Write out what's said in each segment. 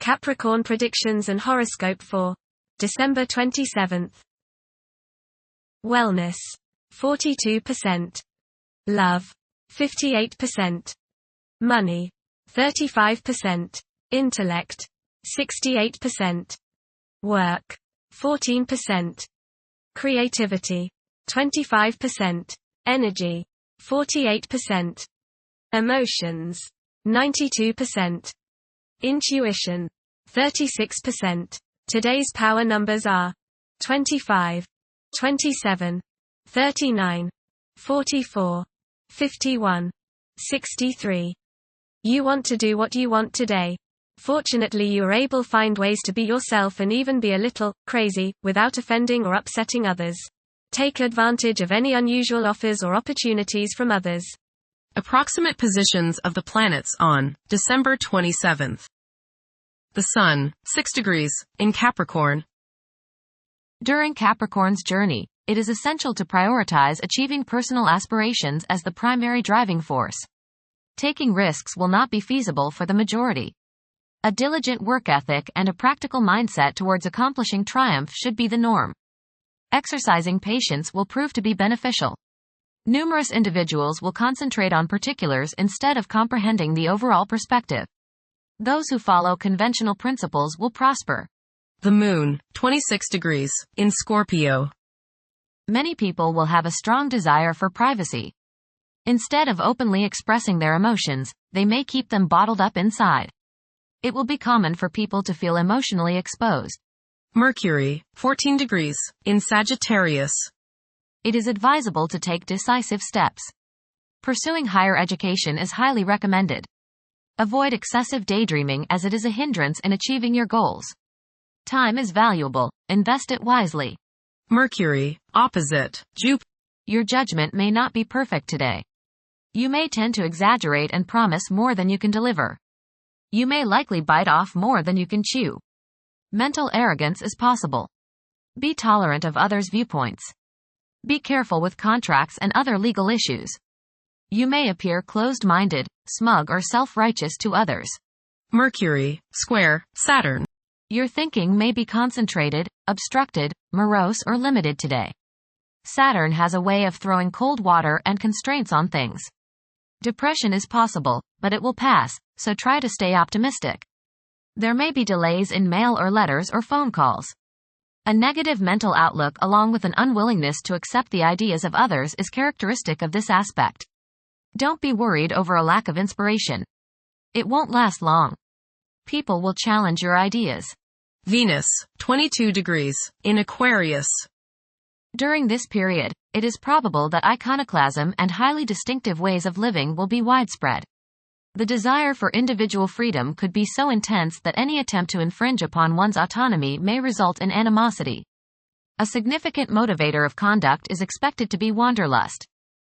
Capricorn predictions and horoscope for December 27th. Wellness, 42%. Love, 58%. Money, 35%. Intellect, 68%. Work, 14%. Creativity, 25%. Energy, 48%. Emotions, 92%. Intuition, 36%. Today's power numbers are 25, 27, 39, 44, 51, 63. You want to do what you want today. Fortunately, you are able to find ways to be yourself and even be a little crazy without offending or upsetting others. Take advantage of any unusual offers or opportunities from others. Approximate positions of the planets on December 27th. The Sun, 6 degrees, in Capricorn. During Capricorn's journey, it is essential to prioritize achieving personal aspirations as the primary driving force. Taking risks will not be feasible for the majority. A diligent work ethic and a practical mindset towards accomplishing triumph should be the norm. Exercising patience will prove to be beneficial. Numerous individuals will concentrate on particulars instead of comprehending the overall perspective. Those who follow conventional principles will prosper. The Moon, 26 degrees, in Scorpio. Many people will have a strong desire for privacy. Instead of openly expressing their emotions, they may keep them bottled up inside. It will be common for people to feel emotionally exposed. Mercury, 14 degrees, in Sagittarius. It is advisable to take decisive steps. Pursuing higher education is highly recommended. Avoid excessive daydreaming as it is a hindrance in achieving your goals. Time is valuable, invest it wisely. Mercury, opposite Jupiter. Your judgment may not be perfect today. You may tend to exaggerate and promise more than you can deliver. You may likely bite off more than you can chew. Mental arrogance is possible. Be tolerant of others' viewpoints. Be careful with contracts and other legal issues. You may appear closed-minded, smug or self-righteous to others. Mercury, square Saturn. Your thinking may be concentrated, obstructed, morose or limited today. Saturn has a way of throwing cold water and constraints on things. Depression is possible, but it will pass, so try to stay optimistic. There may be delays in mail or letters or phone calls. A negative mental outlook along with an unwillingness to accept the ideas of others is characteristic of this aspect. Don't be worried over a lack of inspiration. It won't last long. People will challenge your ideas. Venus, 22 degrees, in Aquarius. During this period, it is probable that iconoclasm and highly distinctive ways of living will be widespread. The desire for individual freedom could be so intense that any attempt to infringe upon one's autonomy may result in animosity. A significant motivator of conduct is expected to be wanderlust.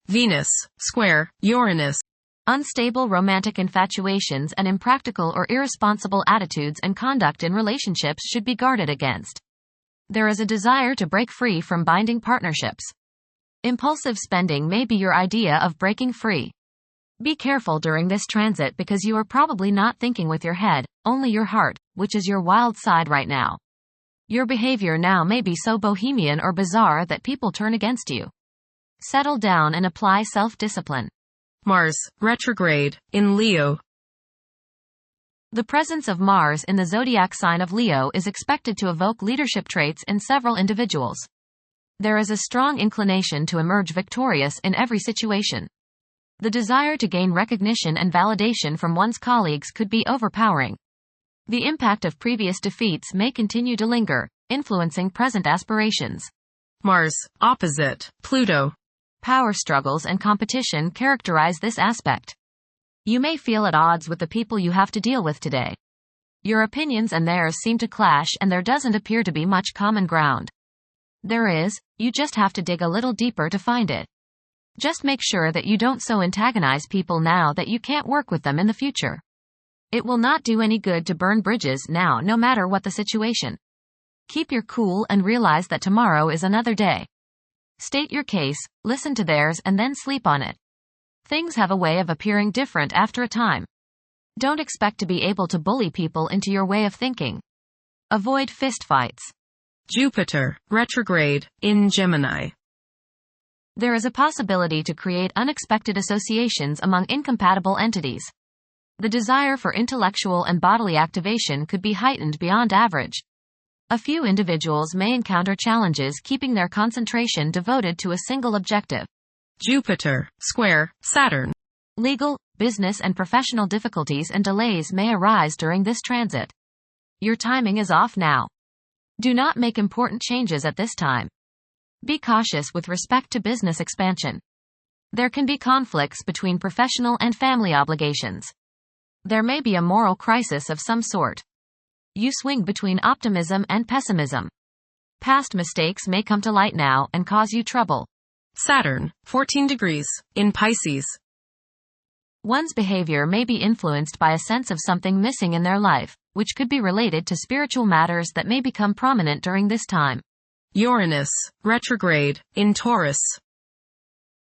Venus, square Uranus. Unstable romantic infatuations and impractical or irresponsible attitudes and conduct in relationships should be guarded against. There is a desire to break free from binding partnerships. Impulsive spending may be your idea of breaking free. Be careful during this transit because you are probably not thinking with your head, only your heart, which is your wild side right now. Your behavior now may be so bohemian or bizarre that people turn against you. Settle down and apply self-discipline. Mars, retrograde, in Leo. The presence of Mars in the zodiac sign of Leo is expected to evoke leadership traits in several individuals. There is a strong inclination to emerge victorious in every situation. The desire to gain recognition and validation from one's colleagues could be overpowering. The impact of previous defeats may continue to linger, influencing present aspirations. Mars, opposite Pluto. Power struggles and competition characterize this aspect. You may feel at odds with the people you have to deal with today. Your opinions and theirs seem to clash and there doesn't appear to be much common ground. There is, you just have to dig a little deeper to find it. Just make sure that you don't so antagonize people now that you can't work with them in the future. It will not do any good to burn bridges now no matter what the situation. Keep your cool and realize that tomorrow is another day. State your case, listen to theirs and then sleep on it. Things have a way of appearing different after a time. Don't expect to be able to bully people into your way of thinking. Avoid fistfights. Jupiter, retrograde, in Gemini. There is a possibility to create unexpected associations among incompatible entities. The desire for intellectual and bodily activation could be heightened beyond average. A few individuals may encounter challenges keeping their concentration devoted to a single objective. Jupiter, square, Saturn. Legal, business and professional difficulties and delays may arise during this transit. Your timing is off now. Do not make important changes at this time. Be cautious with respect to business expansion. There can be conflicts between professional and family obligations. There may be a moral crisis of some sort. You swing between optimism and pessimism. Past mistakes may come to light now and cause you trouble. Saturn, 14 degrees, in Pisces. One's behavior may be influenced by a sense of something missing in their life, which could be related to spiritual matters that may become prominent during this time. Uranus, retrograde, in Taurus.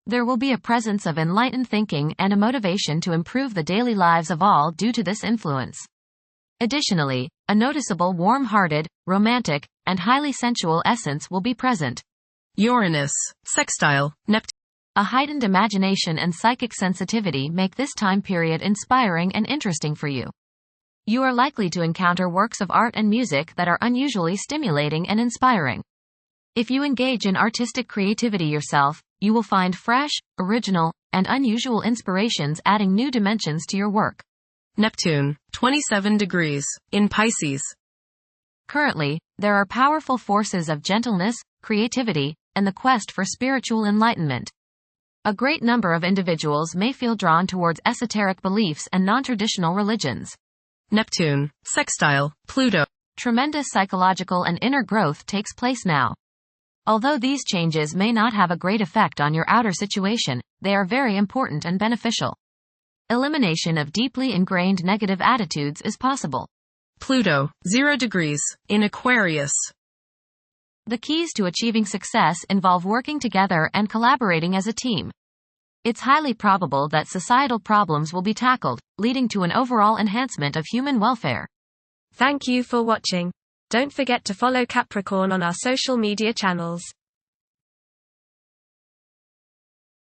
There will be a presence of enlightened thinking and a motivation to improve the daily lives of all due to this influence. Additionally, a noticeable warm-hearted, romantic, and highly sensual essence will be present. Uranus, sextile, Neptune. A heightened imagination and psychic sensitivity make this time period inspiring and interesting for you. You are likely to encounter works of art and music that are unusually stimulating and inspiring. If you engage in artistic creativity yourself, you will find fresh, original, and unusual inspirations adding new dimensions to your work. Neptune, 27 degrees, in Pisces. Currently, there are powerful forces of gentleness, creativity, and the quest for spiritual enlightenment. A great number of individuals may feel drawn towards esoteric beliefs and non-traditional religions. Neptune, sextile, Pluto. Tremendous psychological and inner growth takes place now. Although these changes may not have a great effect on your outer situation, they are very important and beneficial. Elimination of deeply ingrained negative attitudes is possible. Pluto, 0 degrees, in Aquarius. The keys to achieving success involve working together and collaborating as a team. It's highly probable that societal problems will be tackled, leading to an overall enhancement of human welfare. Thank you for watching. Don't forget to follow Capricorn on our social media channels.